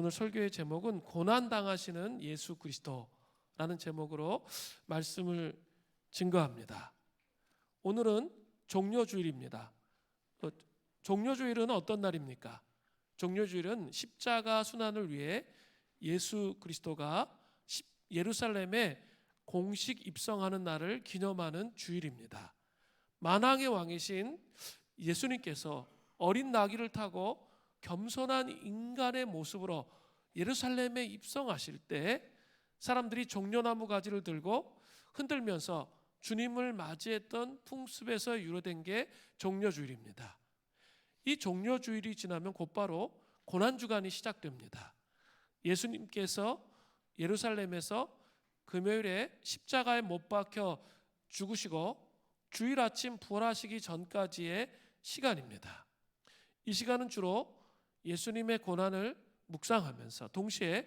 오늘 설교의 제목은 고난당하시는 예수 그리스도라는 제목으로 말씀을 증거합니다. 오늘은 종려주일입니다. 종려주일은 어떤 날입니까? 종려주일은 십자가 순환을 위해 예수 그리스도가 예루살렘에 공식 입성하는 날을 기념하는 주일입니다. 만왕의 왕이신 예수님께서 어린 나귀를 타고 겸손한 인간의 모습으로 예루살렘에 입성하실 때 사람들이 종려나무 가지를 들고 흔들면서 주님을 맞이했던 풍습에서 유래된 게 종려주일입니다. 이 종려주일이 지나면 곧바로 고난주간이 시작됩니다. 예수님께서 예루살렘에서 금요일에 십자가에 못 박혀 죽으시고 주일 아침 부활하시기 전까지의 시간입니다. 이 시간은 주로 예수님의 고난을 묵상하면서 동시에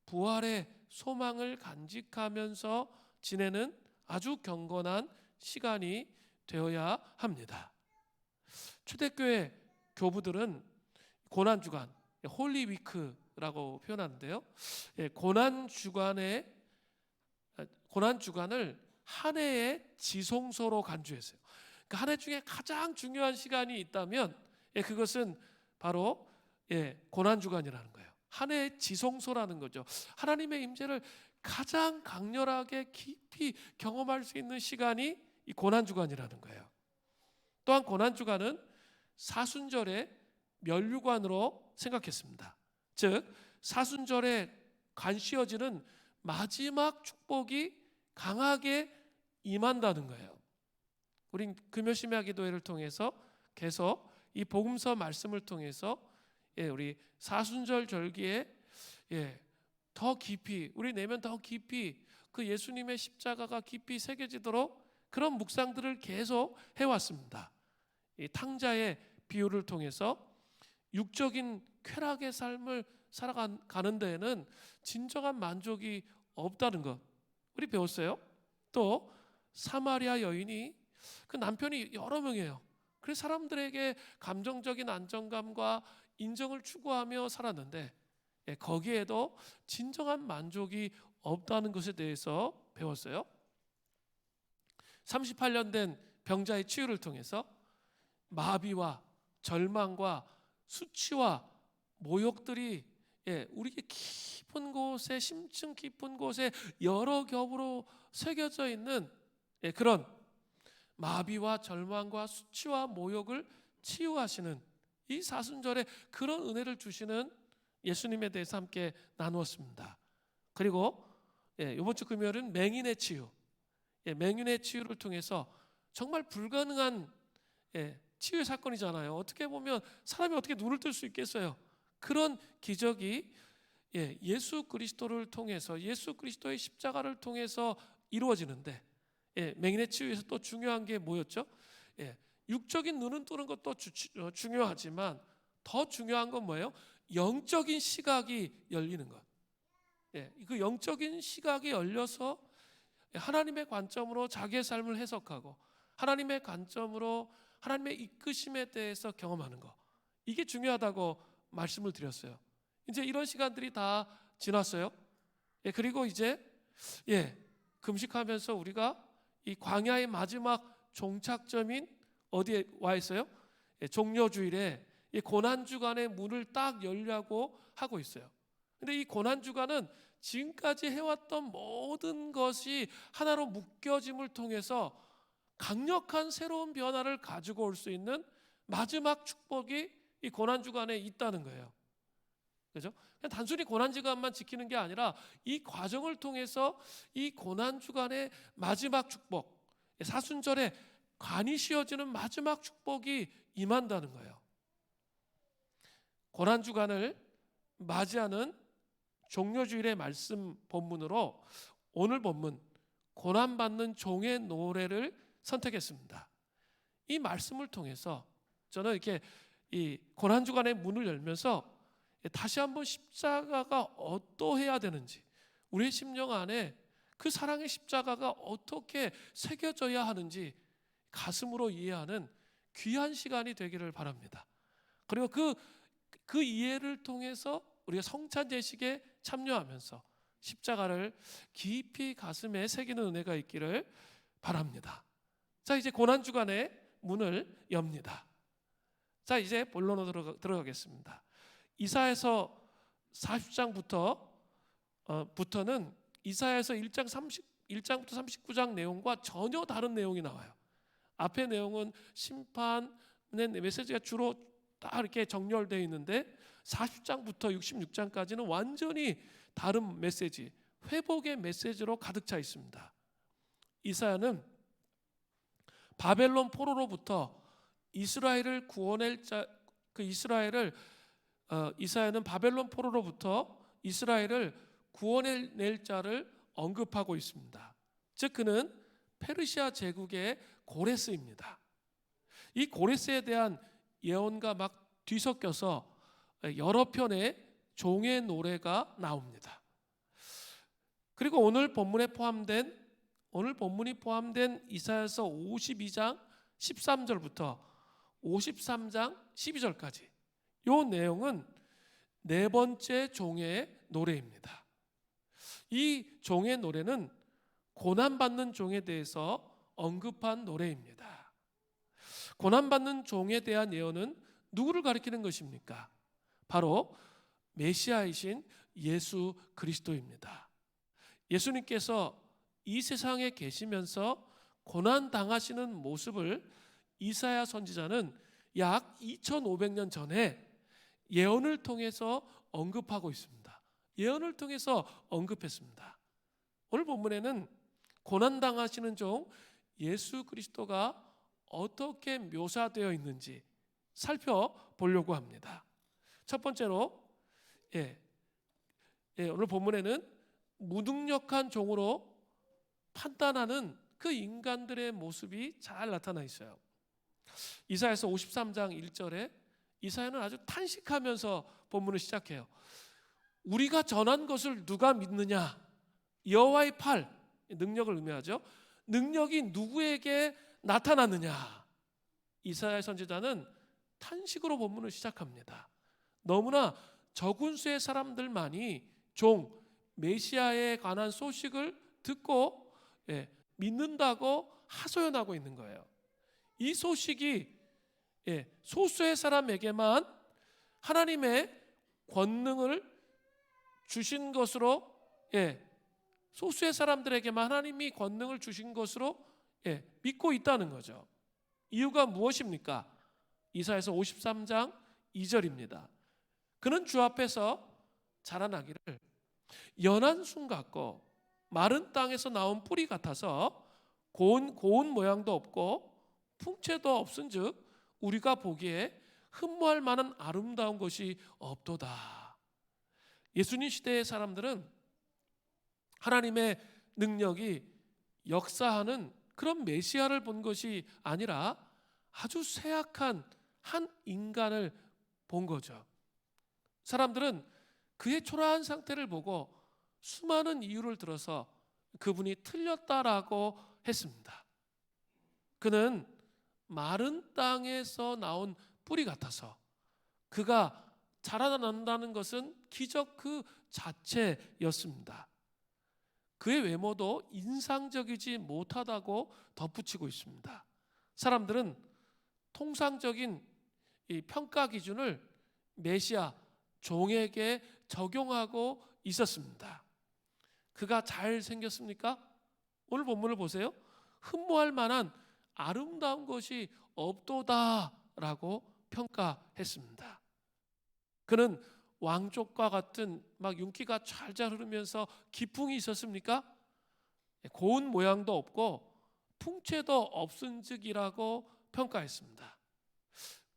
부활의 소망을 간직하면서 지내는 아주 경건한 시간이 되어야 합니다. 초대교회 교부들은 고난주간, 홀리위크라고 표현하는데요. 고난주간을 한 해의 지성소로 간주했어요. 그러니까 한 해 중에 가장 중요한 시간이 있다면 그것은 바로 고난주간이라는 거예요. 한 해의 지성소라는 거죠. 하나님의 임재를 가장 강렬하게 깊이 경험할 수 있는 시간이 이 고난주간이라는 거예요. 또한 고난주간은 사순절의 면류관으로 생각했습니다. 즉 사순절에 관씌어지는 마지막 축복이 강하게 임한다는 거예요. 우린 금요심야 기도회를 통해서 계속 이 복음서 말씀을 통해서 우리 사순절 절기에 더 깊이 우리 내면 더 깊이 그 예수님의 십자가가 깊이 새겨지도록 그런 묵상들을 계속 해왔습니다. 이 탕자의 비유를 통해서 육적인 쾌락의 삶을 살아가는 데에는 진정한 만족이 없다는 것 우리 배웠어요. 또 사마리아 여인이 그 남편이 여러 명이에요. 그래서 사람들에게 감정적인 안정감과 인정을 추구하며 살았는데 거기에도 진정한 만족이 없다는 것에 대해서 배웠어요. 38년 된 병자의 치유를 통해서 마비와 절망과 수치와 모욕들이 우리의 깊은 곳에 심층 깊은 곳에 여러 겹으로 새겨져 있는 그런 마비와 절망과 수치와 모욕을 치유하시는 이 사순절에 그런 은혜를 주시는 예수님에 대해서 함께 나누었습니다. 그리고 이번 주 금요일은 맹인의 치유, 맹인의 치유를 통해서 정말 불가능한 치유의 사건이잖아요. 어떻게 보면 사람이 어떻게 눈을 뜰 수 있겠어요. 그런 기적이 예수 그리스도를 통해서 예수 그리스도의 십자가를 통해서 이루어지는데 맹인의 치유에서 또 중요한 게 뭐였죠? 육적인 눈은 뜨는 것도 중요하지만 더 중요한 건 뭐예요? 영적인 시각이 열리는 것. 그 영적인 시각이 열려서 하나님의 관점으로 자기의 삶을 해석하고 하나님의 관점으로 하나님의 이끄심에 대해서 경험하는 것. 이게 중요하다고 말씀을 드렸어요. 이제 이런 시간들이 다 지났어요. 그리고 이제 금식하면서 우리가 이 광야의 마지막 종착점인 어디에 와 있어요? 종려주일에 이 고난주간의 문을 딱 열려고 하고 있어요. 근데 이 고난주간은 지금까지 해왔던 모든 것이 하나로 묶여짐을 통해서 강력한 새로운 변화를 가지고 올 수 있는 마지막 축복이 이 고난주간에 있다는 거예요. 그죠? 그냥 단순히 고난주간만 지키는 게 아니라 이 과정을 통해서 이 고난주간의 마지막 축복, 사순절에 관이 씌어지는 마지막 축복이 임한다는 거예요. 고난주간을 맞이하는 종려주일의 말씀 본문으로 오늘 본문 고난받는 종의 노래를 선택했습니다. 이 말씀을 통해서 저는 이렇게 이 고난주간의 문을 열면서 다시 한번 십자가가 어떠해야 되는지 우리의 심령 안에 그 사랑의 십자가가 어떻게 새겨져야 하는지 가슴으로 이해하는 귀한 시간이 되기를 바랍니다. 그리고 그 이해를 통해서 우리가 성찬제식에 참여하면서 십자가를 깊이 가슴에 새기는 은혜가 있기를 바랍니다. 자, 이제 고난주간의 문을 엽니다. 자, 이제 본론으로 들어가겠습니다. 이사야서 40장부터는 이사야서 1장부터 39장 내용과 전혀 다른 내용이 나와요. 앞의 내용은 심판의 메시지가 주로 다 이렇게 정렬되어 있는데 40장부터 66장까지는 완전히 다른 메시지, 회복의 메시지로 가득 차 있습니다. 이사야는 바벨론 포로로부터 이스라엘을 구원할 이사야는 바벨론 포로로부터 이스라엘을 구원해낼 자를 언급하고 있습니다. 즉 그는 페르시아 제국의 고레스입니다. 이 고레스에 대한 예언과 막 뒤섞여서 여러 편의 종의 노래가 나옵니다. 그리고 오늘 본문이 포함된 이사야서 52장 13절부터 53장 12절까지 이 내용은 네 번째 종의 노래입니다. 이 종의 노래는 고난받는 종에 대해서 언급한 노래입니다. 고난받는 종에 대한 예언은 누구를 가리키는 것입니까? 바로 메시아이신 예수 그리스도입니다. 예수님께서 이 세상에 계시면서 고난당하시는 모습을 이사야 선지자는 약 2500년 전에 예언을 통해서 언급하고 있습니다. 예언을 통해서 언급했습니다. 오늘 본문에는 고난당하시는 종 예수 그리스도가 어떻게 묘사되어 있는지 살펴보려고 합니다. 첫 번째로 오늘 본문에는 무능력한 종으로 판단하는 그 인간들의 모습이 잘 나타나 있어요. 이사야서 53장 1절에 이사야는 아주 탄식하면서 본문을 시작해요. 우리가 전한 것을 누가 믿느냐? 여호와의 팔, 능력을 의미하죠. 능력이 누구에게 나타났느냐? 이사야 선지자는 탄식으로 본문을 시작합니다. 너무나 적은 수의 사람들만이 종 메시아에 관한 소식을 듣고 믿는다고 하소연하고 있는 거예요. 이 소식이 소수의 사람에게만 하나님의 권능을 주신 것으로 소수의 사람들에게만 하나님이 권능을 주신 것으로 믿고 있다는 거죠. 이유가 무엇입니까? 이사야서 53장 2절입니다. 그는 주 앞에서 자라나기를 연한 순 같고 마른 땅에서 나온 뿌리 같아서 고운 모양도 없고 풍채도 없은즉 우리가 보기에 흠모할 만한 아름다운 것이 없도다. 예수님 시대의 사람들은 하나님의 능력이 역사하는 그런 메시아를 본 것이 아니라 아주 쇠약한 한 인간을 본 거죠. 사람들은 그의 초라한 상태를 보고 수많은 이유를 들어서 그분이 틀렸다라고 했습니다. 그는 마른 땅에서 나온 뿌리 같아서 그가 자라난다는 것은 기적 그 자체였습니다. 그의 외모도 인상적이지 못하다고 덧붙이고 있습니다. 사람들은 통상적인 이 평가 기준을 메시아 종에게 적용하고 있었습니다. 그가 잘 생겼습니까? 오늘 본문을 보세요. 흠모할 만한 아름다운 것이 없도다라고 평가했습니다. 그는 왕족과 같은 막 윤기가 찰잘 흐르면서 기풍이 있었습니까? 고운 모양도 없고 풍채도 없은즉이라고 평가했습니다.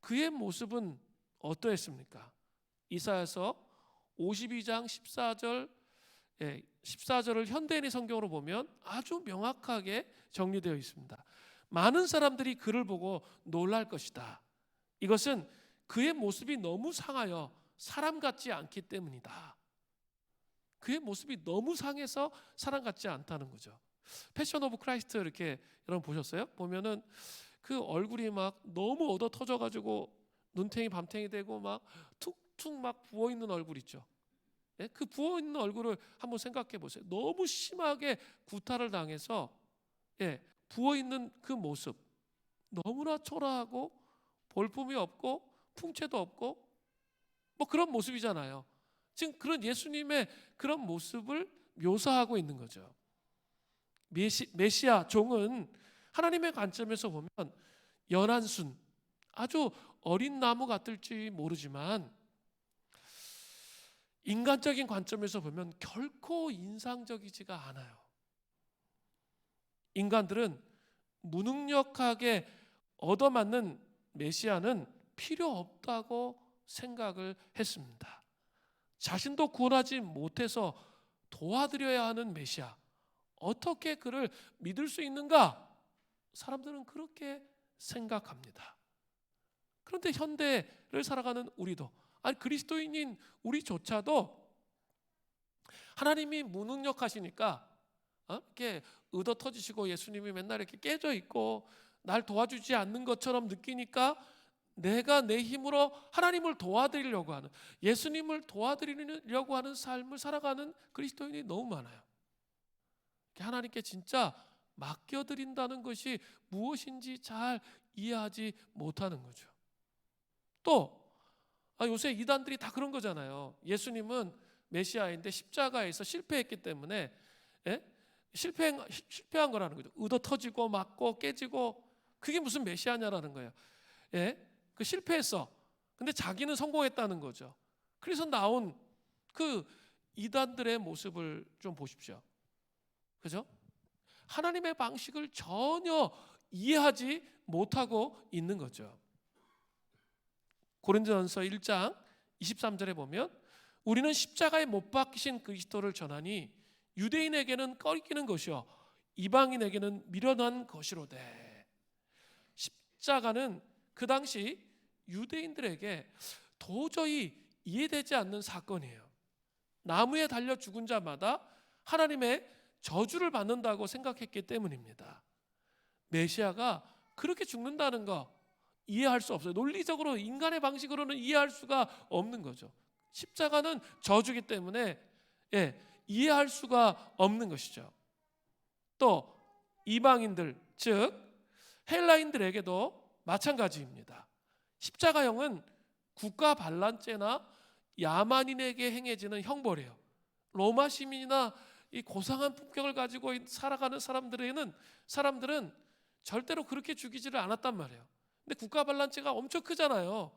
그의 모습은 어떠했습니까? 이사야서 52장 14절을 현대인의 성경으로 보면 아주 명확하게 정리되어 있습니다. 많은 사람들이 그를 보고 놀랄 것이다. 이것은 그의 모습이 너무 상하여 사람 같지 않기 때문이다. 그의 모습이 너무 상해서 사람 같지 않다는 거죠. 패션 오브 크라이스트 이렇게 여러분 보셨어요? 보면은 그 얼굴이 막 너무 얻어 터져가지고 눈탱이 밤탱이 되고 막 툭툭 막 부어 있는 얼굴 있죠. 예? 그 부어 있는 얼굴을 한번 생각해 보세요. 너무 심하게 구타를 당해서 부어 있는 그 모습, 너무나 초라하고 볼품이 없고 풍채도 없고 뭐 그런 모습이잖아요. 지금 그런 예수님의 그런 모습을 묘사하고 있는 거죠. 메시아 종은 하나님의 관점에서 보면 연한 순, 아주 어린 나무 같을지 모르지만 인간적인 관점에서 보면 결코 인상적이지가 않아요. 인간들은 무능력하게 얻어맞는 메시아는 필요 없다고 생각을 했습니다. 자신도 구원하지 못해서 도와드려야 하는 메시아, 어떻게 그를 믿을 수 있는가? 사람들은 그렇게 생각합니다. 그런데 현대를 살아가는 우리도, 아니 그리스도인인 우리조차도 하나님이 무능력하시니까 이렇게 의도 터지시고 예수님이 맨날 이렇게 깨져 있고 날 도와주지 않는 것처럼 느끼니까 내가 내 힘으로 하나님을 도와드리려고 하는, 예수님을 도와드리려고 하는 삶을 살아가는 그리스도인이 너무 많아요. 하나님께 진짜 맡겨드린다는 것이 무엇인지 잘 이해하지 못하는 거죠. 또 요새 이단들이 다 그런 거잖아요. 예수님은 메시아인데 십자가에서 실패했기 때문에 실패한 거라는 거죠. 의도 터지고 맞고 깨지고 그게 무슨 메시아냐라는 거예요. 그 실패했어. 근데 자기는 성공했다는 거죠. 그래서 나온 그 이단들의 모습을 좀 보십시오. 그죠? 하나님의 방식을 전혀 이해하지 못하고 있는 거죠. 고린도전서 1장 23절에 보면 우리는 십자가에 못 박히신 그리스도를 전하니 유대인에게는 꺼리끼는 것이요 이방인에게는 미련한 것이로되. 십자가는 그 당시 유대인들에게 도저히 이해되지 않는 사건이에요. 나무에 달려 죽은 자마다 하나님의 저주를 받는다고 생각했기 때문입니다. 메시아가 그렇게 죽는다는 거 이해할 수 없어요. 논리적으로 인간의 방식으로는 이해할 수가 없는 거죠. 십자가는 저주기 때문에 이해할 수가 없는 것이죠. 또 이방인들 즉 헬라인들에게도 마찬가지입니다. 십자가형은 국가 반란죄나 야만인에게 행해지는 형벌이에요. 로마 시민이나 이 고상한 품격을 가지고 살아가는 사람들은 절대로 그렇게 죽이지를 않았단 말이에요. 근데 국가 반란죄가 엄청 크잖아요.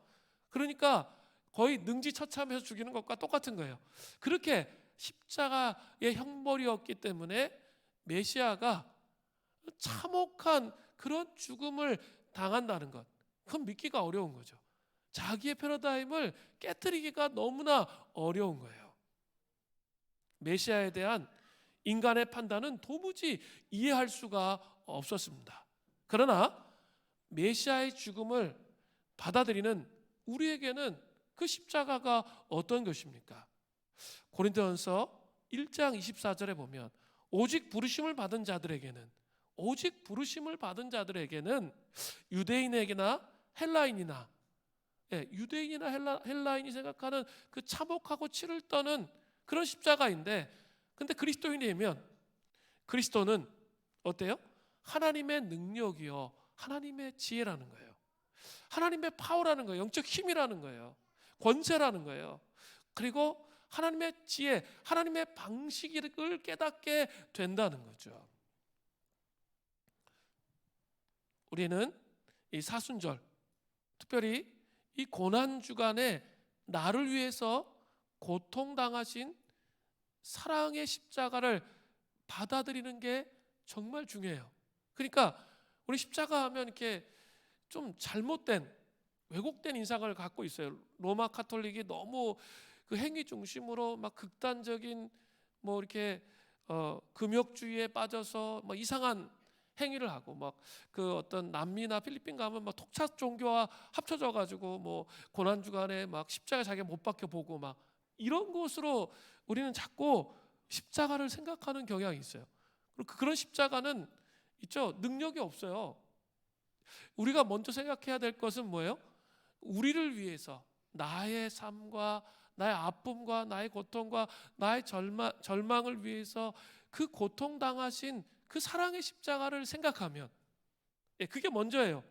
그러니까 거의 능지처참해서 죽이는 것과 똑같은 거예요. 그렇게 십자가의 형벌이었기 때문에 메시아가 참혹한 그런 죽음을 당한다는 것, 그건 믿기가 어려운 거죠. 자기의 패러다임을 깨트리기가 너무나 어려운 거예요. 메시아에 대한 인간의 판단은 도무지 이해할 수가 없었습니다. 그러나 메시아의 죽음을 받아들이는 우리에게는 그 십자가가 어떤 것입니까? 고린도전서 1장 24절에 보면 오직 부르심을 받은 자들에게는 유대인에게나 헬라인이나 헬라인이 생각하는 그 참혹하고 치를 떠는 그런 십자가인데, 근데 그리스도인이면 그리스도는 어때요? 하나님의 능력이요 하나님의 지혜라는 거예요. 하나님의 파워라는 거예요. 영적 힘이라는 거예요. 권세라는 거예요. 그리고 하나님의 지혜, 하나님의 방식을 깨닫게 된다는 거죠. 우리는 이 사순절, 특별히 이 고난 주간에 나를 위해서 고통당하신 사랑의 십자가를 받아들이는 게 정말 중요해요. 그러니까 우리 십자가 하면 이렇게 좀 잘못된 왜곡된 인상을 갖고 있어요. 로마 카톨릭이 너무 그 행위 중심으로 막 극단적인 뭐 이렇게 금욕주의에 빠져서 막 이상한 행위를 하고 막 그 어떤 남미나 필리핀 가면 막 톡착 종교와 합쳐져 가지고 뭐 고난 주간에 막 십자가 자기가 못 박혀 보고 막 이런 것으로 우리는 자꾸 십자가를 생각하는 경향이 있어요. 그리고 그런 십자가는 있죠. 능력이 없어요. 우리가 먼저 생각해야 될 것은 뭐예요? 우리를 위해서 나의 삶과 나의 아픔과 나의 고통과 나의 절망을 위해서 그 고통당하신 그 사랑의 십자가를 생각하면, 그게 먼저예요.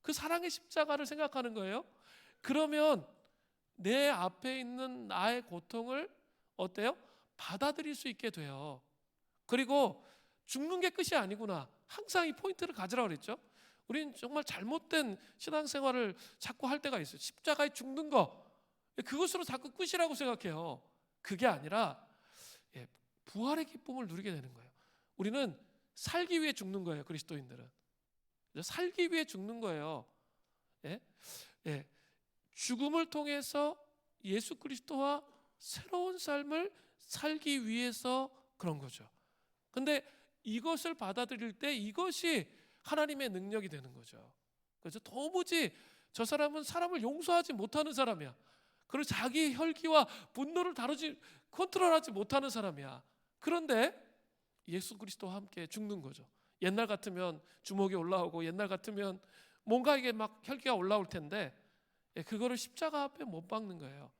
그 사랑의 십자가를 생각하는 거예요. 그러면 내 앞에 있는 나의 고통을 어때요? 받아들일 수 있게 돼요. 그리고 죽는 게 끝이 아니구나. 항상 이 포인트를 가지라고 그랬죠. 우린 정말 잘못된 신앙생활을 자꾸 할 때가 있어요. 십자가에 죽는 거, 그것으로 자꾸 끝이라고 생각해요. 그게 아니라 부활의 기쁨을 누리게 되는 거예요. 우리는 살기 위해 죽는 거예요. 그리스도인들은 살기 위해 죽는 거예요. 죽음을 통해서 예수 그리스도와 새로운 삶을 살기 위해서 그런 거죠. 근데 이것을 받아들일 때 이것이 하나님의 능력이 되는 거죠. 그래서 도무지 저 사람은 사람을 용서하지 못하는 사람이야. 그리고 자기 혈기와 분노를 컨트롤하지 못하는 사람이야. 그런데 예수 그리스도와 함께 죽는 거죠. 옛날 같으면 주먹이 올라오고 옛날 같으면 뭔가 이게 막 혈기가 올라올 텐데 그거를 십자가 앞에 못 박는 거예요.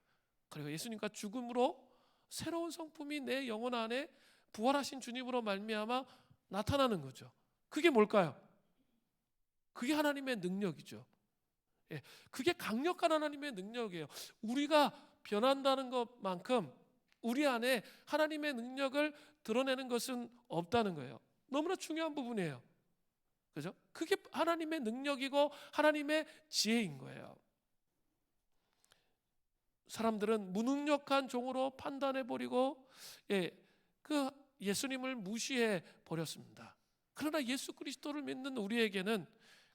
그리고 예수님과 죽음으로 새로운 성품이 내 영혼 안에 부활하신 주님으로 말미암아 나타나는 거죠. 그게 뭘까요? 그게 하나님의 능력이죠. 그게 강력한 하나님의 능력이에요. 우리가 변한다는 것만큼 우리 안에 하나님의 능력을 드러내는 것은 없다는 거예요. 너무나 중요한 부분이에요. 그죠? 그게 하나님의 능력이고 하나님의 지혜인 거예요. 사람들은 무능력한 종으로 판단해 버리고 그 예수님을 무시해 버렸습니다. 그러나 예수 그리스도를 믿는 우리에게는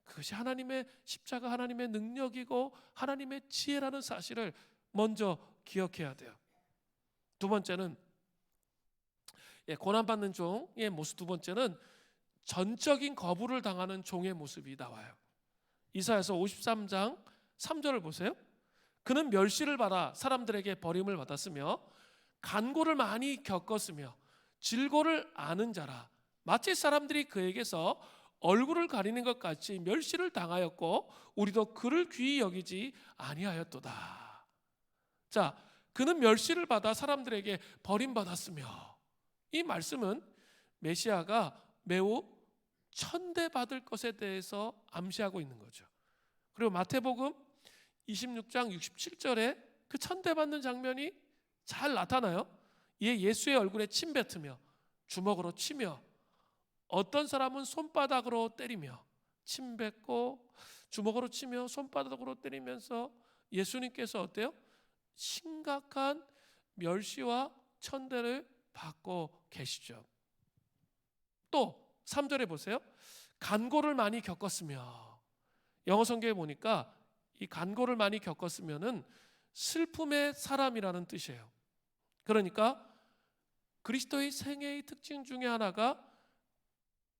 그것이 하나님의 십자가, 하나님의 능력이고 하나님의 지혜라는 사실을 먼저 기억해야 돼요. 두 번째는 고난받는 종의 모습, 두 번째는 전적인 거부를 당하는 종의 모습이 나와요. 이사야서 53장 3절을 보세요. 그는 멸시를 받아 사람들에게 버림을 받았으며 간고를 많이 겪었으며 질고를 아는 자라. 마치 사람들이 그에게서 얼굴을 가리는 것 같이 멸시를 당하였고 우리도 그를 귀히 여기지 아니하였도다. 자, 그는 멸시를 받아 사람들에게 버림받았으며, 이 말씀은 메시아가 매우 천대받을 것에 대해서 암시하고 있는 거죠. 그리고 마태복음 26장 67절에 그 천대받는 장면이 잘 나타나요. 이에 예수의 얼굴에 침 뱉으며 주먹으로 치며 어떤 사람은 손바닥으로 때리며 침 뱉고 주먹으로 치며 손바닥으로 때리면서 예수님께서 어때요? 심각한 멸시와 천대를 받고 계시죠. 또 3절에 보세요. 간고를 많이 겪었으며, 영어 성경에 보니까 이 간고를 많이 겪었으면은 슬픔의 사람이라는 뜻이에요. 그러니까 그리스도의 생애의 특징 중에 하나가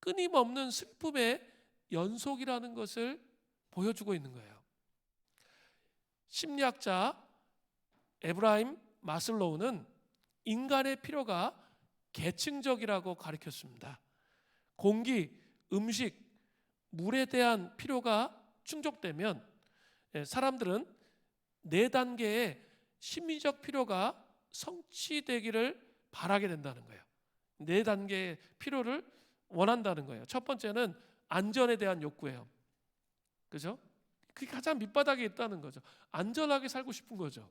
끊임없는 슬픔의 연속이라는 것을 보여주고 있는 거예요. 심리학자 에브라임 마슬로우는 인간의 필요가 계층적이라고 가르쳤습니다. 공기, 음식, 물에 대한 필요가 충족되면 사람들은 4단계의 심리적 필요가 성취되기를 바라게 된다는 거예요. 4단계의 필요를 원한다는 거예요. 첫 번째는 안전에 대한 욕구예요. 그죠? 그게 가장 밑바닥에 있다는 거죠. 안전하게 살고 싶은 거죠.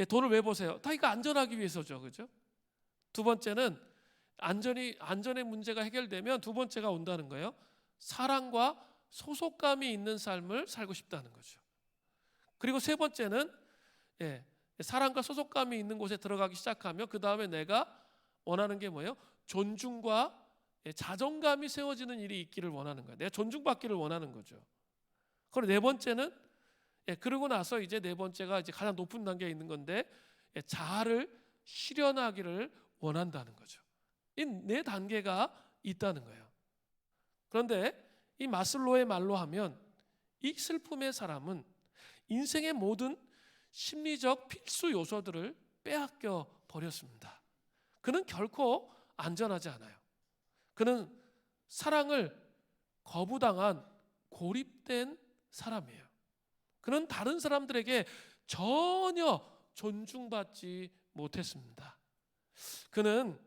돈을 왜 보세요? 다 이거 안전하기 위해서죠. 그죠? 두 번째는 안전의 문제가 해결되면 두 번째가 온다는 거예요. 사랑과 소속감이 있는 삶을 살고 싶다는 거죠. 그리고 세 번째는 사랑과 소속감이 있는 곳에 들어가기 시작하면 그 다음에 내가 원하는 게 뭐예요? 존중과 자존감이 세워지는 일이 있기를 원하는 거예요. 내가 존중받기를 원하는 거죠. 그리고 네 번째는 그러고 나서 이제 네 번째가 이제 가장 높은 단계에 있는 건데 자아를 실현하기를 원한다는 거죠. 이 네 단계가 있다는 거예요. 그런데 이 마슬로의 말로 하면 이 슬픔의 사람은 인생의 모든 심리적 필수 요소들을 빼앗겨 버렸습니다. 그는 결코 안전하지 않아요. 그는 사랑을 거부당한 고립된 사람이에요. 그는 다른 사람들에게 전혀 존중받지 못했습니다. 그는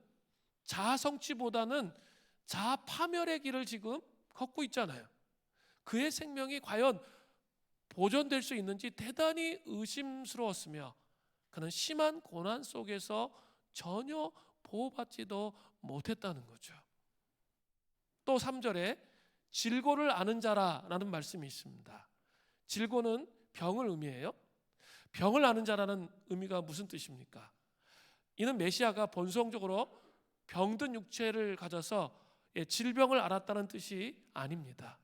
자아 성취보다는 자아 파멸의 길을 지금 걷고 있잖아요. 그의 생명이 과연 보존될 수 있는지 대단히 의심스러웠으며 그는 심한 고난 속에서 전혀 보호받지도 못했다는 거죠. 또 3절에 질고를 아는 자라라는 말씀이 있습니다. 질고는 병을 의미해요. 병을 아는 자라는 의미가 무슨 뜻입니까? 이는 메시아가 본성적으로 병든 육체를 가져서 질병을 앓았다는 뜻이 아닙니다.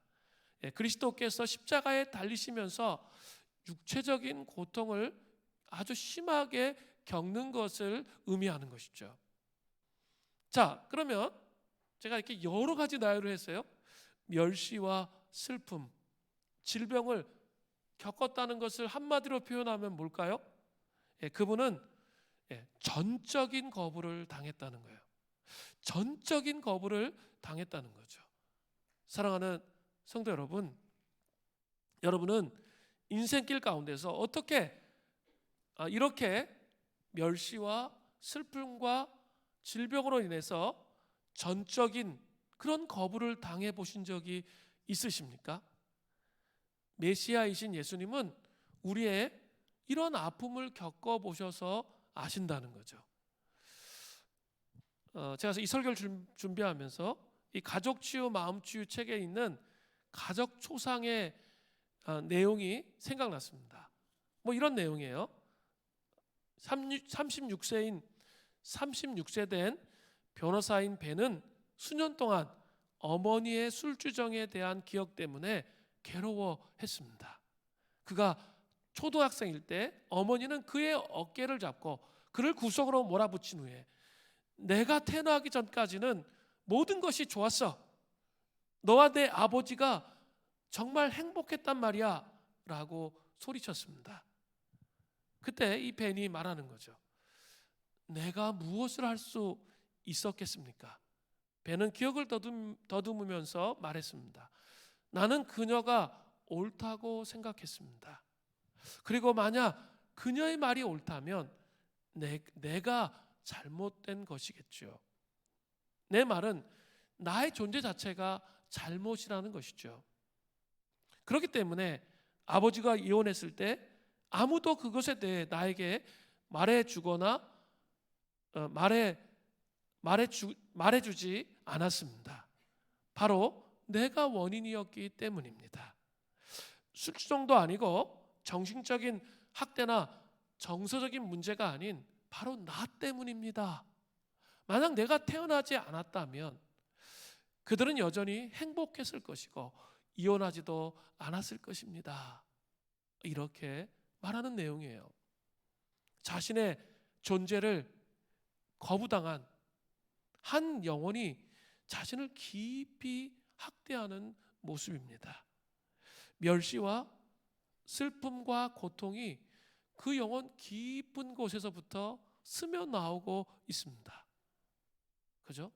그리스도께서 십자가에 달리시면서 육체적인 고통을 아주 심하게 겪는 것을 의미하는 것이죠. 자, 그러면 제가 이렇게 여러 가지 나열을 했어요. 멸시와 슬픔, 질병을 겪었다는 것을 한마디로 표현하면 뭘까요? 그분은 전적인 거부를 당했다는 거예요. 전적인 거부를 당했다는 거죠. 사랑하는 성도 여러분, 여러분은 인생길 가운데서 어떻게 이렇게 멸시와 슬픔과 질병으로 인해서 전적인 그런 거부를 당해 보신 적이 있으십니까? 메시아이신 예수님은 우리의 이런 아픔을 겪어보셔서 아신다는 거죠. 제가 이 설교를 준비하면서 이 가족치유 마음치유 책에 있는 가족 초상의 내용이 생각났습니다. 뭐 이런 내용이에요. 36세 된 변호사인 벤은 수년 동안 어머니의 술주정에 대한 기억 때문에 괴로워했습니다. 그가 초등학생일 때 어머니는 그의 어깨를 잡고 그를 구석으로 몰아붙인 후에 내가 태어나기 전까지는 모든 것이 좋았어. 너와 내 아버지가 정말 행복했단 말이야 라고 소리쳤습니다. 그때 이 벤이 말하는 거죠. 내가 무엇을 할 수 있었겠습니까? 벤은 기억을 더듬으면서 말했습니다. 나는 그녀가 옳다고 생각했습니다. 그리고 만약 그녀의 말이 옳다면 내가 잘못된 것이겠죠. 내 말은 나의 존재 자체가 잘못이라는 것이죠. 그렇기 때문에 아버지가 이혼했을 때 아무도 그것에 대해 나에게 말해주거나 말해주지 않았습니다. 바로 내가 원인이었기 때문입니다. 술주정도 아니고 정신적인 학대나 정서적인 문제가 아닌 바로 나 때문입니다. 만약 내가 태어나지 않았다면 그들은 여전히 행복했을 것이고 이혼하지도 않았을 것입니다. 이렇게 말하는 내용이에요. 자신의 존재를 거부당한 한 영혼이 자신을 깊이 학대하는 모습입니다. 멸시와 슬픔과 고통이 그 영혼 깊은 곳에서부터 스며 나오고 있습니다. 그죠?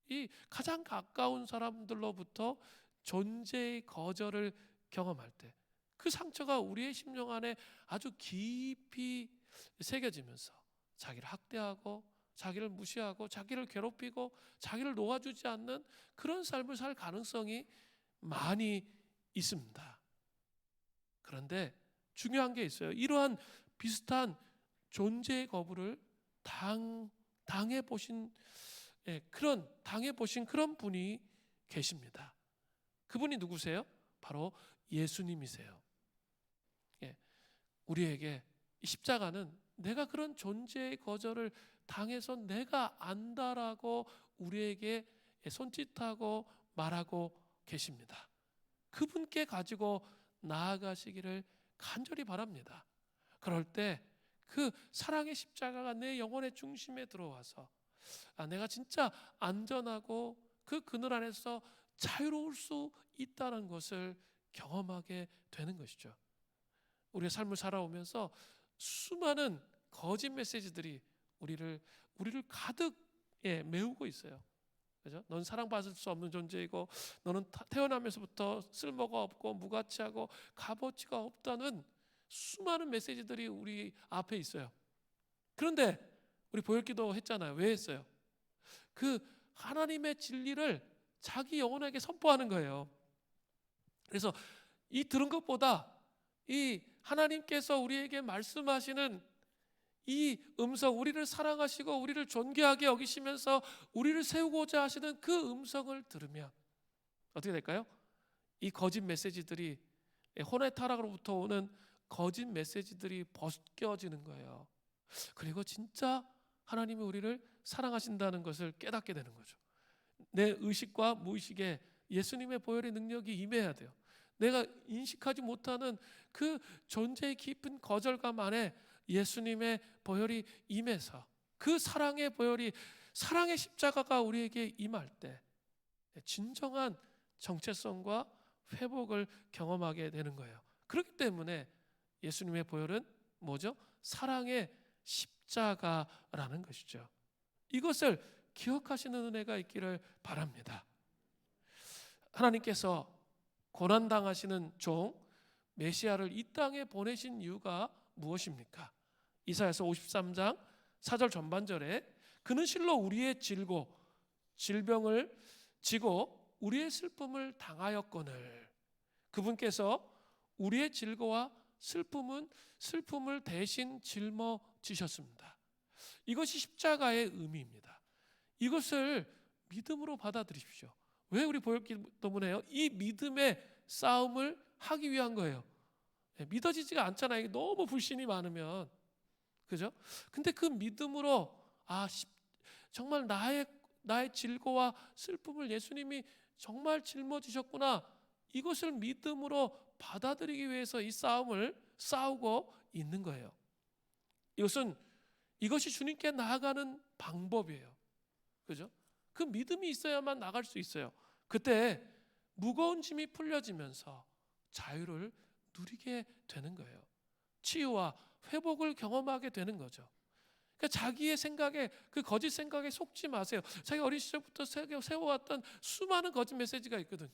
이 가장 가까운 사람들로부터 존재의 거절을 경험할 때 그 상처가 우리의 심령 안에 아주 깊이 새겨지면서 자기를 학대하고 자기를 무시하고 자기를 괴롭히고 자기를 놓아주지 않는 그런 삶을 살 가능성이 많이 있습니다. 그런데 중요한 게 있어요. 이러한 비슷한 존재의 거부를 당해보신 그런 분이 계십니다. 그분이 누구세요? 바로 예수님이세요. 우리에게 이 십자가는 내가 그런 존재의 거절을 당해서 내가 안다라고 우리에게 손짓하고 말하고 계십니다. 그분께 가지고 나아가시기를 간절히 바랍니다. 그럴 때 그 사랑의 십자가가 내 영혼의 중심에 들어와서 내가 진짜 안전하고 그 그늘 안에서 자유로울 수 있다는 것을 경험하게 되는 것이죠. 우리의 삶을 살아오면서 수많은 거짓 메시지들이 우리를 가득 메우고 있어요. 그죠? 넌 사랑받을 수 없는 존재이고 너는 태어나면서부터 쓸모가 없고 무가치하고 값어치가 없다는 수많은 메시지들이 우리 앞에 있어요. 그런데 우리 보혈기도 했잖아요. 왜 했어요? 그 하나님의 진리를 자기 영혼에게 선포하는 거예요. 그래서 이 들은 것보다 이 하나님께서 우리에게 말씀하시는 이 음성, 우리를 사랑하시고 우리를 존귀하게 여기시면서 우리를 세우고자 하시는 그 음성을 들으면 어떻게 될까요? 이 거짓 메시지들이, 혼의 타락으로부터 오는 거짓 메시지들이 벗겨지는 거예요. 그리고 진짜 하나님이 우리를 사랑하신다는 것을 깨닫게 되는 거죠. 내 의식과 무의식에 예수님의 보혈의 능력이 임해야 돼요. 내가 인식하지 못하는 그 존재의 깊은 거절감 안에 예수님의 보혈이 임해서 그 사랑의 보혈이, 사랑의 십자가가 우리에게 임할 때 진정한 정체성과 회복을 경험하게 되는 거예요. 그렇기 때문에 예수님의 보혈은 뭐죠? 사랑의 십자가라는 것이죠. 이것을 기억하시는 은혜가 있기를 바랍니다. 하나님께서 고난당하시는 종 메시아를 이 땅에 보내신 이유가 무엇입니까? 이사야서 53장 4절 전반절에 그는 실로 우리의 질병을 지고 우리의 슬픔을 당하였거늘, 그분께서 우리의 질고와 슬픔을 대신 짊어지셨습니다. 이것이 십자가의 의미입니다. 이것을 믿음으로 받아들이십시오. 왜 우리 보혈기도문 해요? 이 믿음의 싸움을 하기 위한 거예요. 믿어지지가 않잖아요. 너무 불신이 많으면, 그죠? 근데 그 믿음으로 정말 나의 질고와 슬픔을 예수님이 정말 짊어지셨구나, 이것을 믿음으로 받아들이기 위해서 이 싸움을 싸우고 있는 거예요. 이것이 주님께 나아가는 방법이에요. 그죠? 그 믿음이 있어야만 나갈 수 있어요. 그때 무거운 짐이 풀려지면서 자유를 누리게 되는 거예요. 치유와 회복을 경험하게 되는 거죠. 그러니까 자기의 생각에, 그 거짓 생각에 속지 마세요. 자기 어린 시절부터 세워왔던 수많은 거짓 메시지가 있거든요.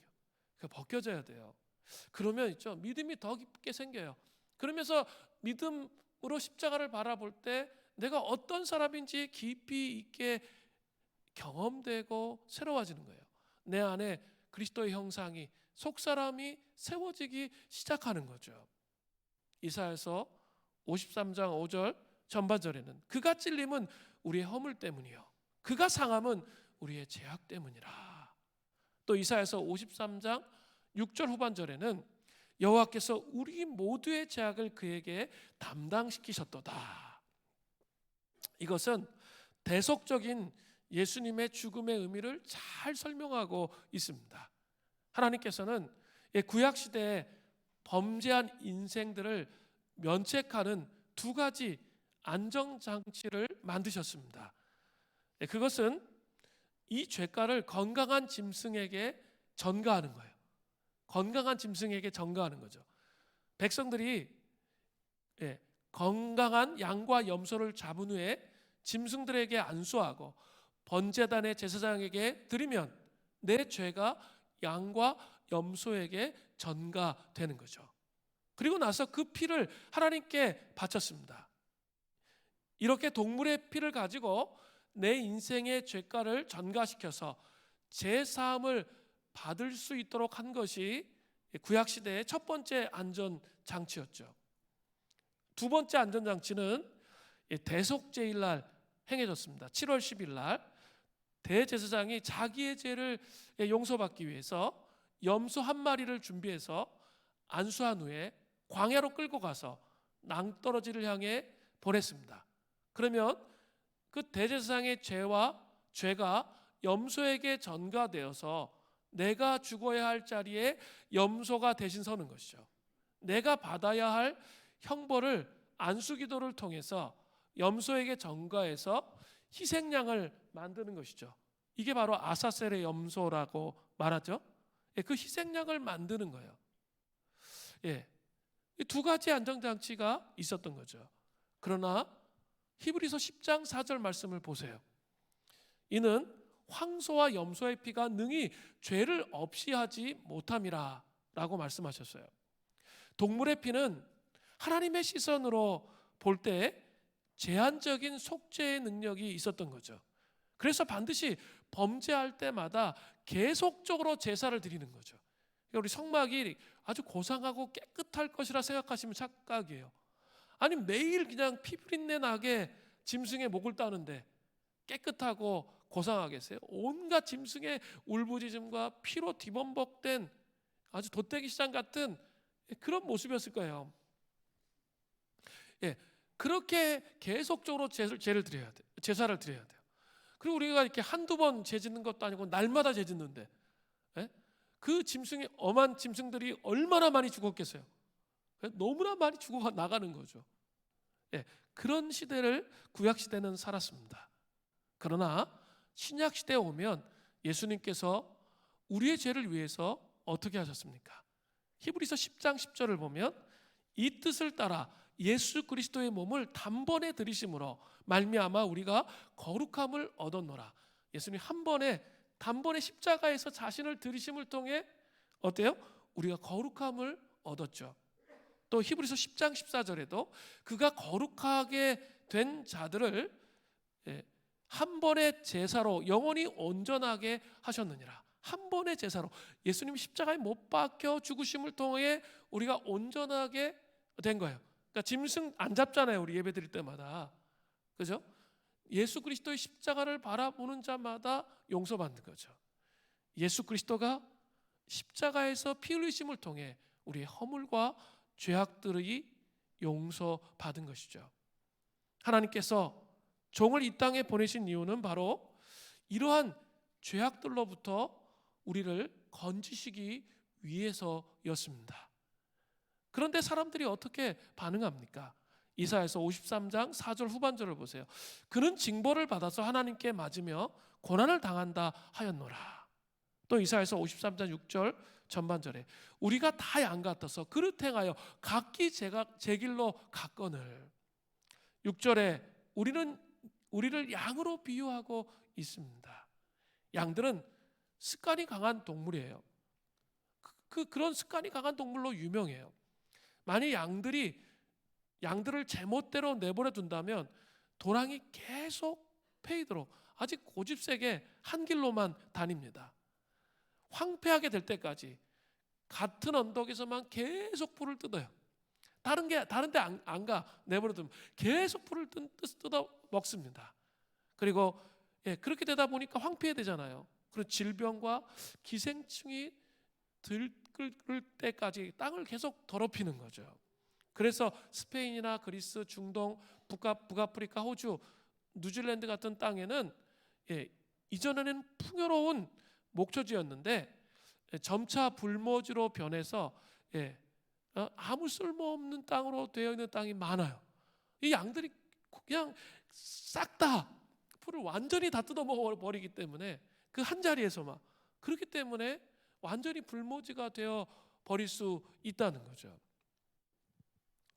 그 벗겨져야 돼요. 그러면 있죠, 믿음이 더 깊게 생겨요. 그러면서 믿음으로 십자가를 바라볼 때 내가 어떤 사람인지 깊이 있게 경험되고 새로워지는 거예요. 내 안에 그리스도의 형상이, 속사람이 세워지기 시작하는 거죠. 이사야서 53장 5절 전반절에는 그가 찔림은 우리의 허물 때문이요 그가 상함은 우리의 죄악 때문이라. 또 이사야서 53장 6절 후반절에는 여호와께서 우리 모두의 죄악을 그에게 담당시키셨도다. 이것은 대속적인 예수님의 죽음의 의미를 잘 설명하고 있습니다. 하나님께서는 구약 시대에 범죄한 인생들을 면책하는 두 가지 안정장치를 만드셨습니다. 그것은 이 죄가를 건강한 짐승에게 전가하는 거예요. 건강한 짐승에게 전가하는 거죠. 백성들이 건강한 양과 염소를 잡은 후에 짐승들에게 안수하고 번제단의 제사장에게 드리면 내 죄가 양과 염소에게 전가되는 거죠. 그리고 나서 그 피를 하나님께 바쳤습니다. 이렇게 동물의 피를 가지고 내 인생의 죄가를 전가시켜서 제사함을 받을 수 있도록 한 것이 구약시대의 첫 번째 안전장치였죠. 두 번째 안전장치는 대속제일날 행해졌습니다. 7월 10일 날 대제사장이 자기의 죄를 용서받기 위해서 염소 한 마리를 준비해서 안수한 후에 광야로 끌고 가서 낭떠러지를 향해 보냈습니다. 그러면 그 대제사장의 죄가 염소에게 전가되어서 내가 죽어야 할 자리에 염소가 대신 서는 것이죠. 내가 받아야 할 형벌을 안수기도를 통해서 염소에게 전가해서 희생양을 만드는 것이죠. 이게 바로 아사셀의 염소라고 말하죠. 그 희생양을 만드는 거예요. 이 두 가지 안정장치가 있었던 거죠. 그러나 히브리서 10장 4절 말씀을 보세요. 이는 황소와 염소의 피가 능히 죄를 없이 하지 못함이라 라고 말씀하셨어요. 동물의 피는 하나님의 시선으로 볼 때 제한적인 속죄의 능력이 있었던 거죠. 그래서 반드시 범죄할 때마다 계속적으로 제사를 드리는 거죠. 우리 성막이 아주 고상하고 깨끗할 것이라 생각하시면 착각이에요. 아니 매일 그냥 피부린내 나게 짐승의 목을 따는데 깨끗하고 고상하겠어요? 온갖 짐승의 울부짖음과 피로 뒤범벅된 아주 돛대기 시장 같은 그런 모습이었을 거예요. 예, 그렇게 계속적으로 제사를 드려야 돼요. 그리고 우리가 이렇게 한두 번 죄짓는 것도 아니고 날마다 죄짓는데, 예? 그 짐승이 엄한 짐승들이 얼마나 많이 죽었겠어요? 너무나 많이 죽어 나가는 거죠. 예, 그런 시대를 구약 시대는 살았습니다. 그러나 신약 시대에 오면 예수님께서 우리의 죄를 위해서 어떻게 하셨습니까? 히브리서 10장 10절을 보면 이 뜻을 따라 예수 그리스도의 몸을 단번에 들이심으로 말미암아 우리가 거룩함을 얻었노라. 예수님 단번에 십자가에서 자신을 들이심을 통해 어때요? 우리가 거룩함을 얻었죠. 또 히브리서 10장 14절에도 그가 거룩하게 된 자들을 한 번의 제사로 영원히 온전하게 하셨느니라. 한 번의 제사로 예수님이 십자가에 못 박혀 죽으심을 통해 우리가 온전하게 된 거예요. 그러니까 짐승 안 잡잖아요, 우리 예배 드릴 때마다. 그죠? 예수 그리스도의 십자가를 바라보는 자마다 용서받는 거죠. 예수 그리스도가 십자가에서 피 흘리심을 통해 우리의 허물과 죄악들이 용서받은 것이죠. 하나님께서 종을 이 땅에 보내신 이유는 바로 이러한 죄악들로부터 우리를 건지시기 위해서였습니다. 그런데 사람들이 어떻게 반응합니까? 이사야서 53장 4절 후반절을 보세요. 그는 징벌을 받아서 하나님께 맞으며 고난을 당한다 하였노라. 또 이사야서 53장 6절 전반절에 우리가 다 양 같아서 그릇 행하여 각기 제 길로 갔거늘. 6절에 우리를 양으로 비유하고 있습니다. 양들은 습관이 강한 동물이에요. 그런 습관이 강한 동물로 유명해요. 만약 양들을 제멋대로 내버려 둔다면 도랑이 계속 패이도록 아직 고집세게 한 길로만 다닙니다. 황폐하게 될 때까지 같은 언덕에서만 계속 풀을 뜯어요. 다른 데 안 가. 내버려 두면 계속 풀을 뜯어 먹습니다. 그리고 그렇게 되다 보니까 황폐해되잖아요. 그리고 질병과 기생충이 들끓을 때까지 땅을 계속 더럽히는 거죠. 그래서 스페인이나 그리스, 중동, 북아프리카, 호주, 뉴질랜드 같은 땅에는 이전에는 풍요로운 목초지였는데 점차 불모지로 변해서 아무 쓸모없는 땅으로 되어 있는 땅이 많아요. 이 양들이 그냥 싹 다 풀을 완전히 다 뜯어먹어 버리기 때문에 그 한 자리에서만, 그렇기 때문에 완전히 불모지가 되어 버릴 수 있다는 거죠.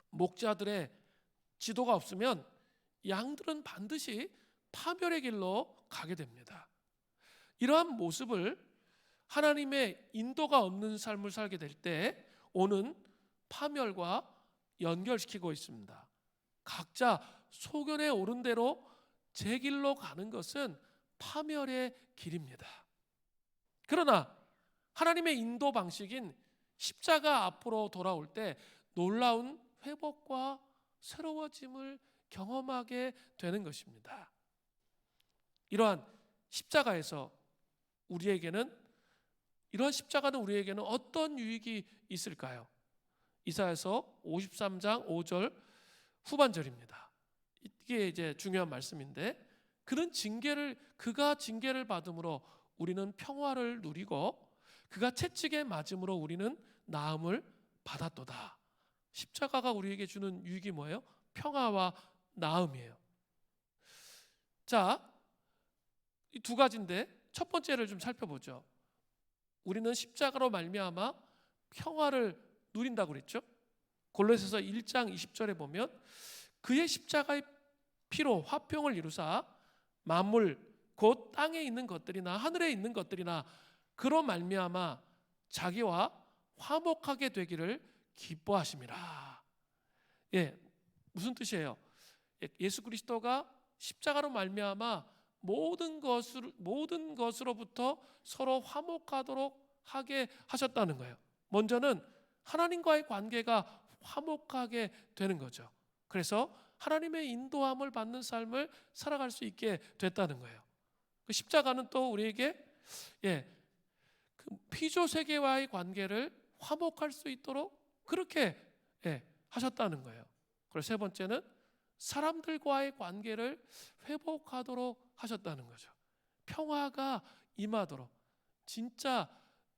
목자들의 지도가 없으면 양들은 반드시 파멸의 길로 가게 됩니다. 이러한 모습을 하나님의 인도가 없는 삶을 살게 될 때 오는 파멸과 연결시키고 있습니다. 각자 소견에 오른 대로 제 길로 가는 것은 파멸의 길입니다. 그러나 하나님의 인도 방식인 십자가 앞으로 돌아올 때 놀라운 회복과 새로워짐을 경험하게 되는 것입니다. 이러한 십자가는 우리에게는 어떤 유익이 있을까요? 이사야서 53장 5절 후반절입니다. 이게 이제 중요한 말씀인데 그가 징계를 받음으로 우리는 평화를 누리고 그가 채찍에 맞음으로 우리는 나음을 받았도다. 십자가가 우리에게 주는 유익이 뭐예요? 평화와 나음이에요. 자, 이 두 가지인데 첫 번째를 좀 살펴보죠. 우리는 십자가로 말미암아 평화를 누린다고 그랬죠. 골로새서 1장 20절에 보면 그의 십자가의 피로 화평을 이루사 만물 곧 땅에 있는 것들이나 하늘에 있는 것들이나 그로 말미암아 자기와 화목하게 되기를 기뻐하심이라. 무슨 뜻이에요? 예수 그리스도가 십자가로 말미암아 모든 것으로부터 서로 화목하도록 하게 하셨다는 거예요. 먼저는 하나님과의 관계가 화목하게 되는 거죠. 그래서 하나님의 인도함을 받는 삶을 살아갈 수 있게 됐다는 거예요. 그 십자가는 또 우리에게 그 피조 세계와의 관계를 화목할 수 있도록 그렇게 하셨다는 거예요. 그리고 세 번째는 사람들과의 관계를 회복하도록 하셨다는 거죠. 평화가 임하도록, 진짜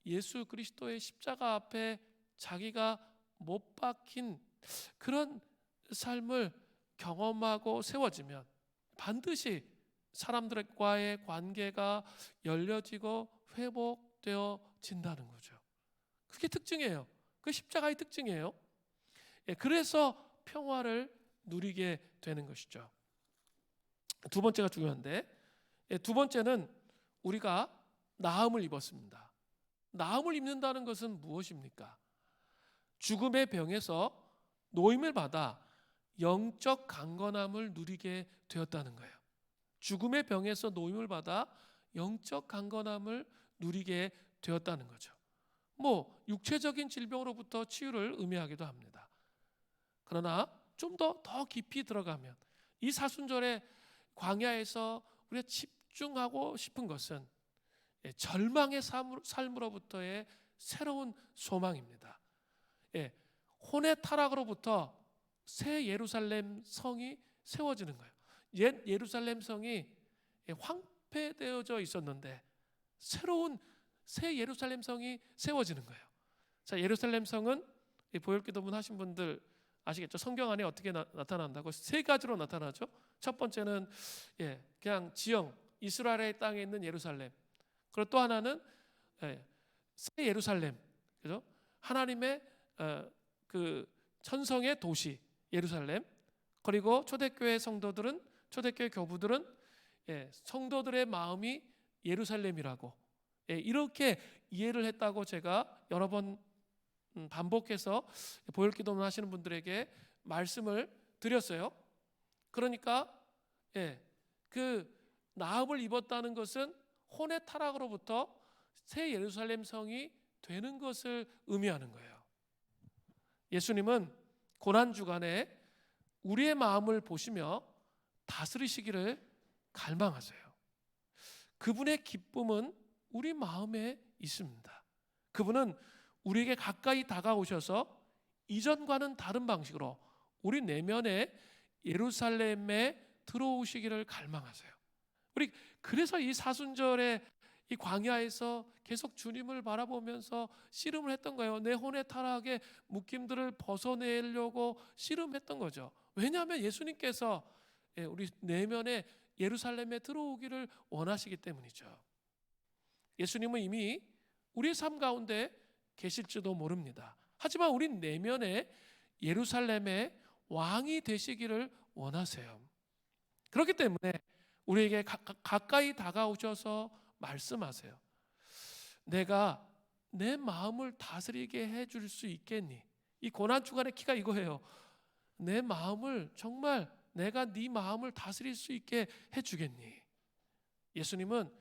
예수 그리스도의 십자가 앞에 자기가 못 박힌 그런 삶을 경험하고 세워지면 반드시 사람들과의 관계가 열려지고 회복되어진다는 거죠. 그게 특징이에요. 그 십자가의 특징이에요. 그래서 평화를 누리게 되는 것이죠. 두 번째가 중요한데, 두 번째는 우리가 나음을 입었습니다. 나음을 입는다는 것은 무엇입니까? 죽음의 병에서 노임을 받아 영적 강건함을 누리게 되었다는 거예요. 죽음의 병에서 노임을 받아 영적 강건함을 누리게 되었다는 거죠. 육체적인 질병으로부터 치유를 의미하기도 합니다. 그러나 좀 더 깊이 들어가면 이 사순절의 광야에서 우리가 집중하고 싶은 것은 절망의 삶으로부터의 새로운 소망입니다. 혼의 타락으로부터 새 예루살렘 성이 세워지는 거예요. 옛 예루살렘 성이 황폐되어져 있었는데 새로운 새 예루살렘 성이 세워지는 거예요. 자, 예루살렘 성은 보혈기도문 하신 분들 아시겠죠? 성경 안에 어떻게 나타난다고? 세 가지로 나타나죠. 첫 번째는 그냥 지형, 이스라엘의 땅에 있는 예루살렘. 그리고 또 하나는 새 예루살렘, 그죠? 하나님의 그 천성의 도시 예루살렘. 그리고 초대교회 성도들은, 초대교회 교부들은 성도들의 마음이 예루살렘이라고 이렇게 이해를 했다고 제가 여러 번 반복해서 보혈기도문 하시는 분들에게 말씀을 드렸어요. 그러니까 그 나음을 입었다는 것은 혼의 타락으로부터 새 예루살렘 성이 되는 것을 의미하는 거예요. 예수님은 고난 주간에 우리의 마음을 보시며 다스리시기를 갈망하세요. 그분의 기쁨은 우리 마음에 있습니다. 그분은 우리에게 가까이 다가오셔서 이전과는 다른 방식으로 우리 내면에 예루살렘에 들어오시기를 갈망하세요. 우리 그래서 이 사순절에 이 광야에서 계속 주님을 바라보면서 씨름을 했던 거예요. 내 혼의 타락의 묶임들을 벗어내려고 씨름했던 거죠. 왜냐하면 예수님께서 우리 내면에 예루살렘에 들어오기를 원하시기 때문이죠. 예수님은 이미 우리의 삶 가운데 계실지도 모릅니다. 하지만 우리 내면에 예루살렘의 왕이 되시기를 원하세요. 그렇기 때문에 우리에게 가까이 다가오셔서 말씀하세요. 내가 내 마음을 다스리게 해줄 수 있겠니? 이 고난 주간의 키가 이거예요. 내 마음을 정말 내가 네 마음을 다스릴 수 있게 해주겠니? 예수님은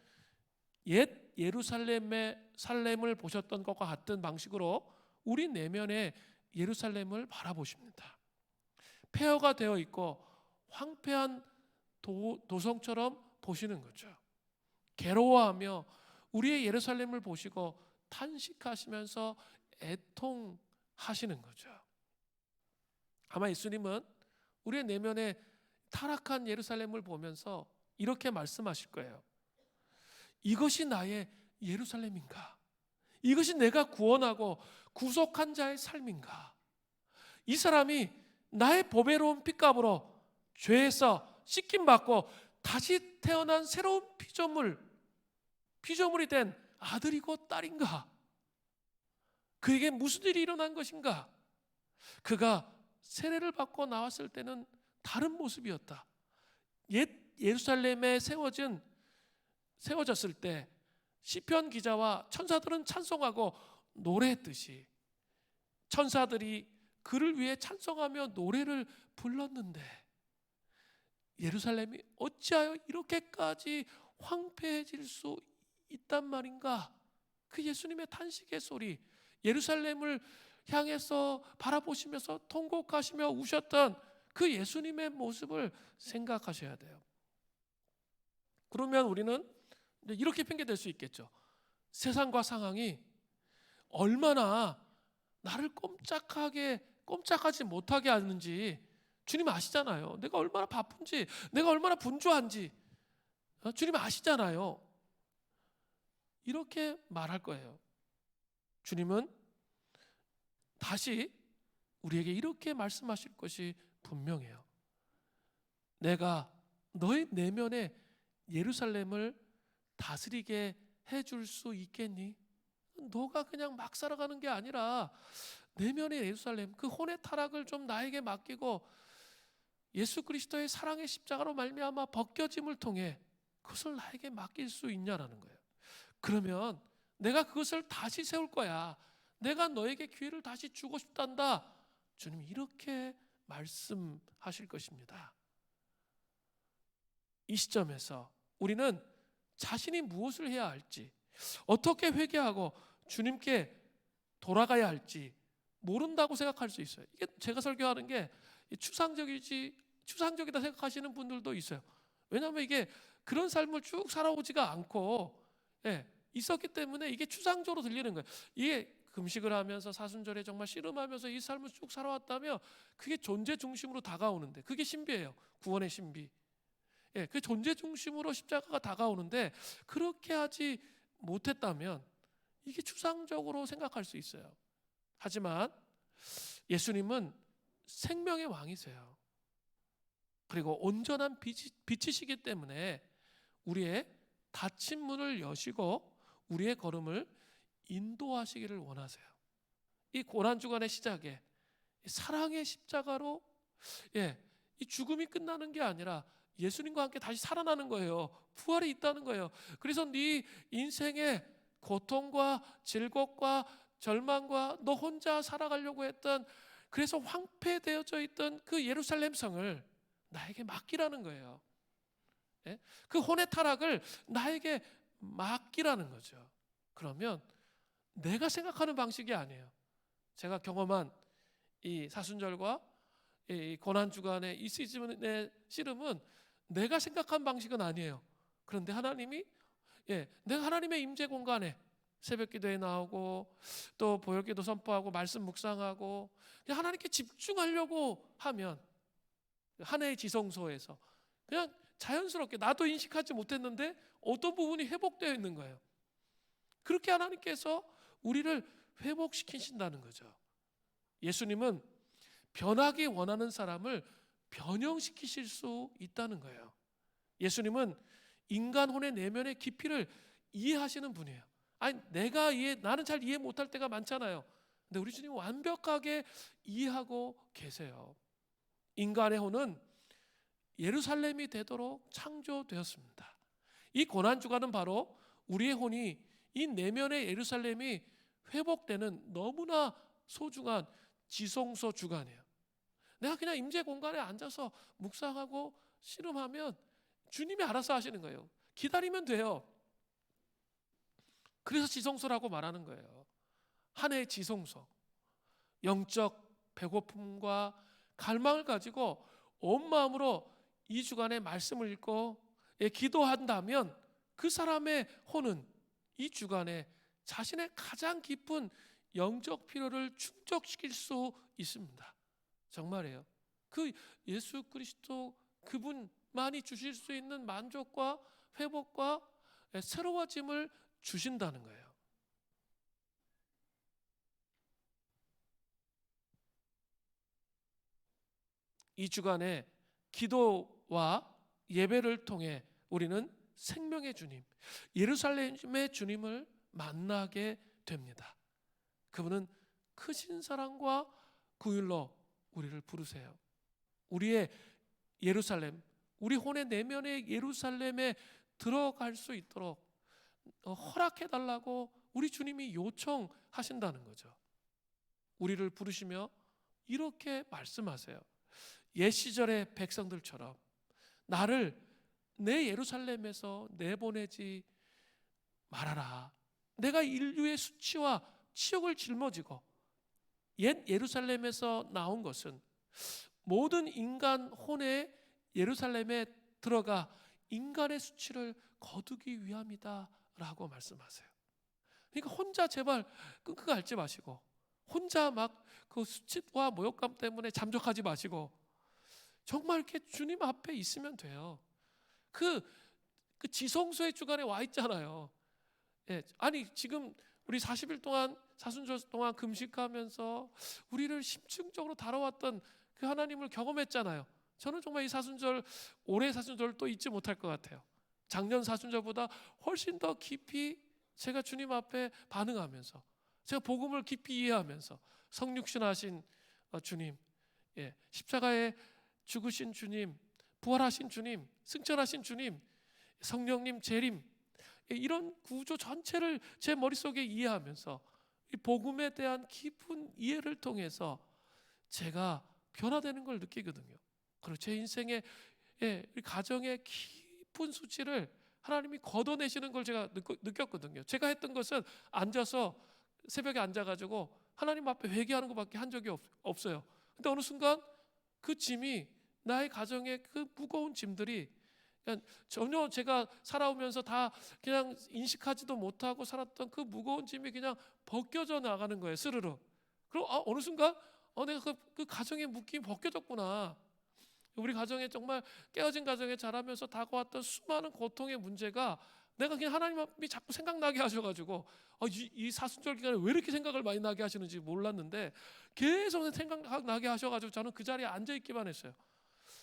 옛 예루살렘의 살렘을 보셨던 것과 같은 방식으로 우리 내면의 예루살렘을 바라보십니다. 폐허가 되어 있고 황폐한 도성처럼 보시는 거죠. 괴로워하며 우리의 예루살렘을 보시고 탄식하시면서 애통하시는 거죠. 아마 예수님은 우리의 내면에 타락한 예루살렘을 보면서 이렇게 말씀하실 거예요. 이것이 나의 예루살렘인가? 이것이 내가 구원하고 구속한 자의 삶인가? 이 사람이 나의 보배로운 핏값으로 죄에서 씻김받고 다시 태어난 새로운 피조물이 된 아들이고 딸인가? 그에게 무슨 일이 일어난 것인가? 그가 세례를 받고 나왔을 때는 다른 모습이었다. 옛 예루살렘에 세워졌을 때 시편 기자와 천사들은 찬송하고 노래했듯이 천사들이 그를 위해 찬송하며 노래를 불렀는데 예루살렘이 어찌하여 이렇게까지 황폐해질 수 있단 말인가? 그 예수님의 탄식의 소리, 예루살렘을 향해서 바라보시면서 통곡하시며 우셨던 그 예수님의 모습을 생각하셔야 돼요. 그러면 우리는 이렇게 핑계댈 수 있겠죠. 세상과 상황이 얼마나 나를 꼼짝하지 못하게 하는지 주님 아시잖아요. 내가 얼마나 바쁜지, 내가 얼마나 분주한지 주님 아시잖아요. 이렇게 말할 거예요. 주님은 다시 우리에게 이렇게 말씀하실 것이 분명해요. 내가 너의 내면에 예루살렘을 다스리게 해줄 수 있겠니? 너가 그냥 막 살아가는 게 아니라 내면의 예루살렘, 그 혼의 타락을 좀 나에게 맡기고 예수 그리스도의 사랑의 십자가로 말미암아 벗겨짐을 통해 그것을 나에게 맡길 수 있냐라는 거예요. 그러면 내가 그것을 다시 세울 거야. 내가 너에게 기회를 다시 주고 싶단다. 주님 이렇게 말씀하실 것입니다. 이 시점에서 우리는 자신이 무엇을 해야 할지, 어떻게 회개하고 주님께 돌아가야 할지 모른다고 생각할 수 있어요. 이게 제가 설교하는 게 추상적이다 생각하시는 분들도 있어요. 왜냐하면 이게 그런 삶을 쭉 살아오지가 않고 있었기 때문에 이게 추상적으로 들리는 거예요. 이게 금식을 하면서 사순절에 정말 씨름하면서 이 삶을 쭉 살아왔다면 그게 존재 중심으로 다가오는데 그게 신비예요. 구원의 신비. 그 존재 중심으로 십자가가 다가오는데 그렇게 하지 못했다면 이게 추상적으로 생각할 수 있어요. 하지만 예수님은 생명의 왕이세요. 그리고 온전한 빛이시기 때문에 우리의 닫힌 문을 여시고 우리의 걸음을 인도하시기를 원하세요. 이 고난주간의 시작에 사랑의 십자가로 이 죽음이 끝나는 게 아니라 예수님과 함께 다시 살아나는 거예요. 부활이 있다는 거예요. 그래서 네 인생의 고통과 질곡과 절망과 너 혼자 살아가려고 했던 그래서 황폐되어져 있던 그 예루살렘 성을 나에게 맡기라는 거예요. 그 혼의 타락을 나에게 맡기라는 거죠. 그러면 내가 생각하는 방식이 아니에요. 제가 경험한 이 사순절과 이 고난주간의 이 시즌의 씨름은 내가 생각한 방식은 아니에요. 그런데 하나님이 내가 하나님의 임재 공간에 새벽기도에 나오고 또 보혈기도 선포하고 말씀 묵상하고 하나님께 집중하려고 하면 한 해의 지성소에서 그냥 자연스럽게 나도 인식하지 못했는데 어떤 부분이 회복되어 있는 거예요. 그렇게 하나님께서 우리를 회복시키신다는 거죠. 예수님은 변하기 원하는 사람을 변형시키실 수 있다는 거예요. 예수님은 인간 혼의 내면의 깊이를 이해하시는 분이에요. 아니 나는 잘 이해 못할 때가 많잖아요. 근데 우리 주님은 완벽하게 이해하고 계세요. 인간의 혼은 예루살렘이 되도록 창조되었습니다. 이 고난주간은 바로 우리의 혼이 이 내면의 예루살렘이 회복되는 너무나 소중한 지성소 주간이에요. 내가 그냥 임재 공간에 앉아서 묵상하고 씨름하면 주님이 알아서 하시는 거예요. 기다리면 돼요. 그래서 지성소라고 말하는 거예요. 한 해의 지성소. 영적 배고픔과 갈망을 가지고 온 마음으로 이 주간에 말씀을 읽고 기도한다면 그 사람의 혼은 이 주간에 자신의 가장 깊은 영적 필요를 충족시킬 수 있습니다. 정말이에요. 그 예수 그리스도 그분만이 주실 수 있는 만족과 회복과 새로워짐을 주신다는 거예요. 이 주간에 기도와 예배를 통해 우리는 생명의 주님, 예루살렘의 주님을 만나게 됩니다. 그분은 크신 사랑과 긍휼로 우리를 부르세요. 우리의 예루살렘, 우리 혼의 내면의 예루살렘에 들어갈 수 있도록 허락해달라고 우리 주님이 요청하신다는 거죠. 우리를 부르시며 이렇게 말씀하세요. 옛 시절의 백성들처럼 나를 내 예루살렘에서 내보내지 말아라. 내가 인류의 수치와 치욕을 짊어지고 옛 예루살렘에서 나온 것은 모든 인간 혼의 예루살렘에 들어가 인간의 수치를 거두기 위함이다라고 말씀하세요. 그러니까 혼자 제발 끙끙 앓지 마시고, 혼자 막 그 수치와 모욕감 때문에 잠적하지 마시고, 정말 이렇게 주님 앞에 있으면 돼요. 그 지성소의 주간에 와 있잖아요. 예, 아니 지금 우리 40일 동안 사순절 동안 금식하면서 우리를 심층적으로 다뤄왔던 그 하나님을 경험했잖아요. 저는 정말 이 사순절, 올해 사순절을 또 잊지 못할 것 같아요. 작년 사순절보다 훨씬 더 깊이 제가 주님 앞에 반응하면서, 제가 복음을 깊이 이해하면서, 성육신하신 주님, 예, 십자가에 죽으신 주님, 부활하신 주님, 승천하신 주님, 성령님 재림, 이런 구조 전체를 제 머릿속에 이해하면서 이 복음에 대한 깊은 이해를 통해서 제가 변화되는 걸 느끼거든요. 그리고 제 인생의, 우리 가정의 깊은 수치를 하나님이 걷어내시는 걸 제가 느꼈거든요. 제가 했던 것은 앉아서 새벽에 앉아가지고 하나님 앞에 회개하는 것밖에 한 적이 없어요. 근데 어느 순간 그 짐이, 나의 가정의 그 무거운 짐들이 그냥 전혀 제가 살아오면서 다 그냥 인식하지도 못하고 살았던 그 무거운 짐이 그냥 벗겨져 나가는 거예요, 스르르. 그리고 어느 순간 내가 그 가정의 묶임이 벗겨졌구나. 우리 가정에 정말 깨어진 가정에 자라면서 다가왔던 수많은 고통의 문제가 내가 그냥 하나님이 자꾸 생각나게 하셔가지고 이 사순절 기간에 왜 이렇게 생각을 많이 나게 하시는지 몰랐는데 계속 생각나게 하셔가지고 저는 그 자리에 앉아있기만 했어요.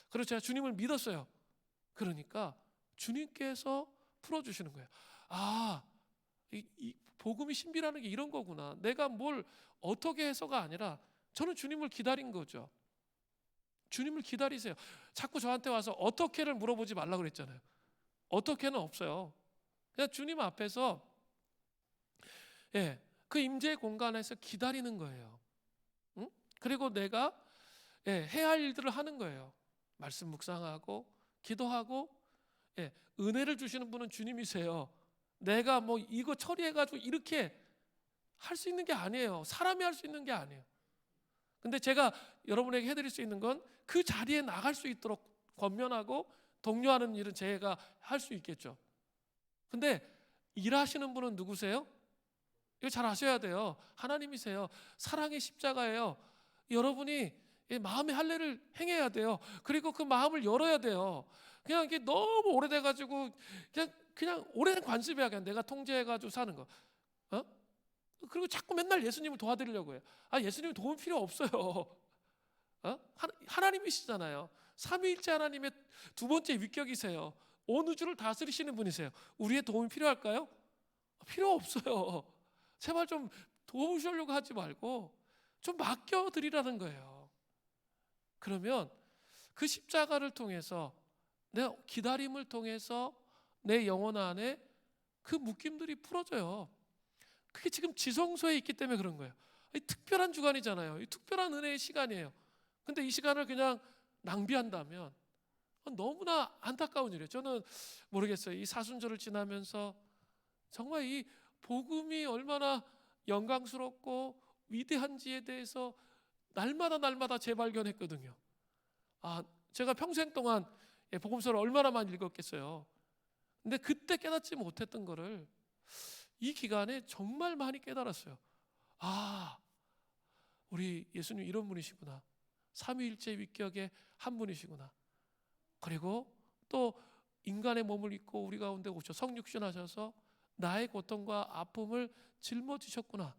그래서 제가 주님을 믿었어요. 그러니까 주님께서 풀어주시는 거예요. 이 복음이 신비라는 게 이런 거구나. 내가 뭘 어떻게 해서가 아니라 저는 주님을 기다린 거죠. 주님을 기다리세요. 자꾸 저한테 와서 어떻게를 물어보지 말라고 그랬잖아요. 어떻게는 없어요. 그냥 주님 앞에서, 그 임재의 공간에서 기다리는 거예요. 응? 그리고 내가 해야 할 일들을 하는 거예요. 말씀 묵상하고 기도하고, 은혜를 주시는 분은 주님이세요. 내가 뭐 이거 처리해가지고 이렇게 할 수 있는 게 아니에요. 사람이 할 수 있는 게 아니에요. 근데 제가 여러분에게 해드릴 수 있는 건 그 자리에 나갈 수 있도록 권면하고 독려하는 일은 제가 할 수 있겠죠. 근데 일하시는 분은 누구세요? 이거 잘 아셔야 돼요. 하나님이세요. 사랑의 십자가예요. 여러분이 마음의 할례를 행해야 돼요. 그리고 그 마음을 열어야 돼요. 그냥 이게 너무 오래돼가지고 그냥 오랜 관습이야. 그냥 내가 통제해가지고 사는 거. 그리고 자꾸 맨날 예수님을 도와드리려고 해요. 예수님 도움 필요 없어요. 하나님이시잖아요. 삼위일체 하나님의 두 번째 위격이세요. 온 우주를 다스리시는 분이세요. 우리의 도움이 필요할까요? 필요 없어요. 제발 좀 도우시려고 하지 말고 좀 맡겨드리라는 거예요. 그러면 그 십자가를 통해서, 내 기다림을 통해서 내 영혼 안에 그 묶임들이 풀어져요. 그게 지금 지성소에 있기 때문에 그런 거예요. 특별한 주간이잖아요. 특별한 은혜의 시간이에요. 근데 이 시간을 그냥 낭비한다면 너무나 안타까운 일이에요. 저는 모르겠어요. 이 사순절을 지나면서 정말 이 복음이 얼마나 영광스럽고 위대한지에 대해서 날마다 재발견했거든요. 제가 평생 동안 복음서를 얼마나 많이 읽었겠어요. 근데 그때 깨닫지 못했던 거를 이 기간에 정말 많이 깨달았어요. 우리 예수님 이런 분이시구나. 삼위일체 위격의 한 분이시구나. 그리고 또 인간의 몸을 입고 우리 가운데 오셔 성육신하셔서 나의 고통과 아픔을 짊어지셨구나.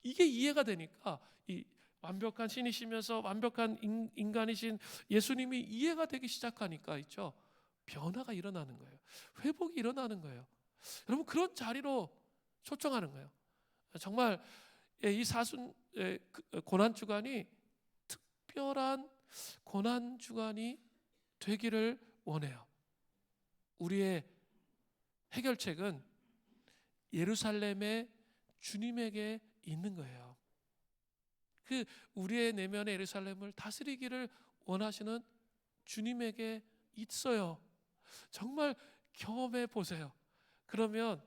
이게 이해가 되니까 이 완벽한 신이시면서 완벽한 인간이신 예수님이 이해가 되기 시작하니까 있죠. 변화가 일어나는 거예요. 회복이 일어나는 거예요. 여러분 그런 자리로 초청하는 거예요. 정말 이 고난 주간이 특별한 고난 주간이 되기를 원해요. 우리의 해결책은 예루살렘의 주님에게 있는 거예요. 그 우리의 내면의 예루살렘을 다스리기를 원하시는 주님에게 있어요. 정말 경험해 보세요. 그러면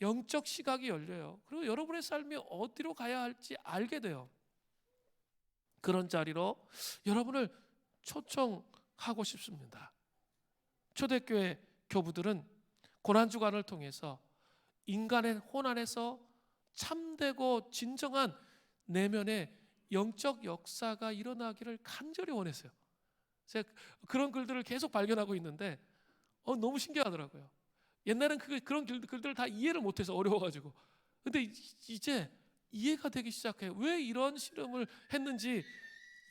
영적 시각이 열려요. 그리고 여러분의 삶이 어디로 가야 할지 알게 돼요. 그런 자리로 여러분을 초청하고 싶습니다. 초대교회 교부들은 고난주간을 통해서 인간의 혼안에서 참되고 진정한 내면의 영적 역사가 일어나기를 간절히 원했어요. 제가 그런 글들을 계속 발견하고 있는데 너무 신기하더라고요. 옛날엔 그런 글들을 다 이해를 못해서 어려워가지고, 근데 이제 이해가 되기 시작해요. 왜 이런 실험을 했는지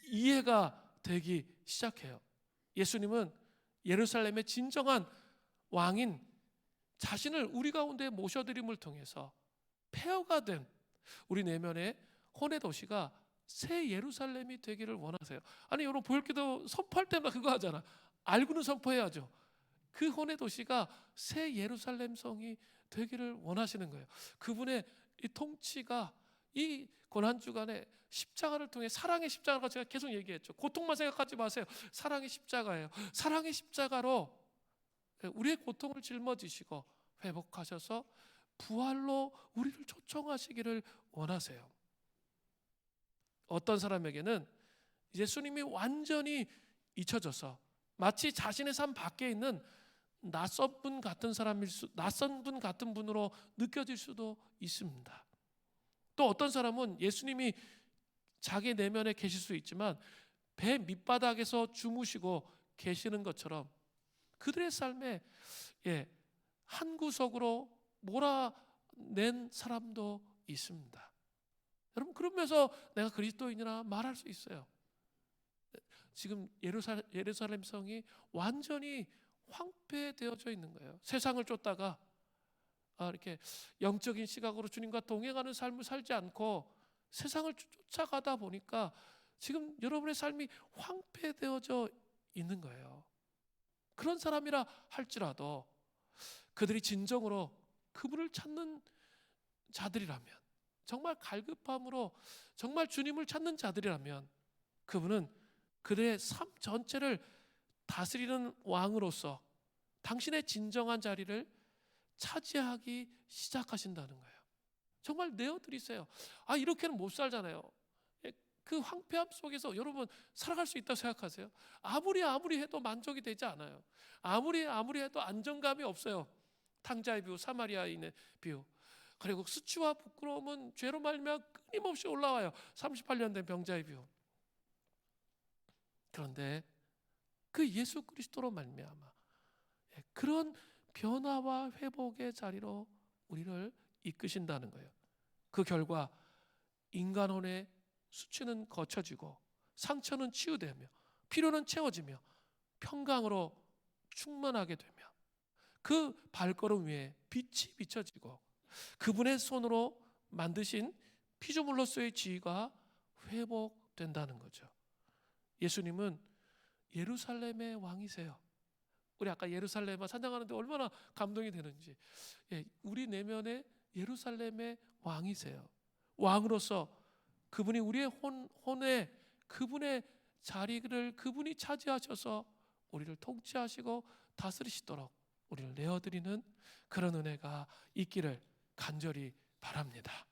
이해가 되기 시작해요. 예수님은 예루살렘의 진정한 왕인 자신을 우리 가운데 모셔드림을 통해서 폐허가 된 우리 내면의 혼의 도시가 새 예루살렘이 되기를 원하세요. 아니 여러분, 보혈기도 선포할 때마다 그거 하잖아. 알고는 선포해야죠. 그 혼의 도시가 새 예루살렘 성이 되기를 원하시는 거예요. 그분의 이 통치가 이 고난주간에 십자가를 통해, 사랑의 십자가가 제가 계속 얘기했죠. 고통만 생각하지 마세요. 사랑의 십자가예요. 사랑의 십자가로 우리의 고통을 짊어지시고 회복하셔서 부활로 우리를 초청하시기를 원하세요. 어떤 사람에게는 예수님이 완전히 잊혀져서 마치 자신의 삶 밖에 있는 낯선 분 같은 분으로 느껴질 수도 있습니다. 또 어떤 사람은 예수님이 자기 내면에 계실 수 있지만 배 밑바닥에서 주무시고 계시는 것처럼 그들의 삶에 한 구석으로 몰아낸 사람도 있습니다. 여러분, 그러면서 내가 그리스도인이라 말할 수 있어요. 지금 예루살렘 성이 완전히 황폐되어져 있는 거예요. 세상을 쫓다가 이렇게 영적인 시각으로 주님과 동행하는 삶을 살지 않고 세상을 쫓아가다 보니까 지금 여러분의 삶이 황폐되어져 있는 거예요. 그런 사람이라 할지라도 그들이 진정으로 그분을 찾는 자들이라면, 정말 갈급함으로 정말 주님을 찾는 자들이라면, 그분은 그들의 삶 전체를 다스리는 왕으로서 당신의 진정한 자리를 차지하기 시작하신다는 거예요. 정말 내어드리세요. 이렇게는 못 살잖아요. 그 황폐함 속에서 여러분 살아갈 수 있다고 생각하세요? 아무리 해도 만족이 되지 않아요. 아무리 해도 안정감이 없어요. 탕자의 비유, 사마리아인의 비유. 그리고 수치와 부끄러움은 죄로 말미암아 끊임없이 올라와요. 38년 된 병자의 비유. 그런데 그 예수 그리스도로 말미암아 그런 변화와 회복의 자리로 우리를 이끄신다는 거예요. 그 결과 인간혼의 수치는 거쳐지고 상처는 치유되며 필요는 채워지며 평강으로 충만하게 되며 그 발걸음 위에 빛이 비춰지고 그분의 손으로 만드신 피조물로서의 지위가 회복된다는 거죠. 예수님은 예루살렘의 왕이세요. 우리 아까 예루살렘 찬양하는데 얼마나 감동이 되는지. 우리 내면에 예루살렘의 왕이세요. 왕으로서 그분이 우리의 혼에 그분의 자리를 그분이 차지하셔서 우리를 통치하시고 다스리시도록 우리를 내어드리는 그런 은혜가 있기를 간절히 바랍니다.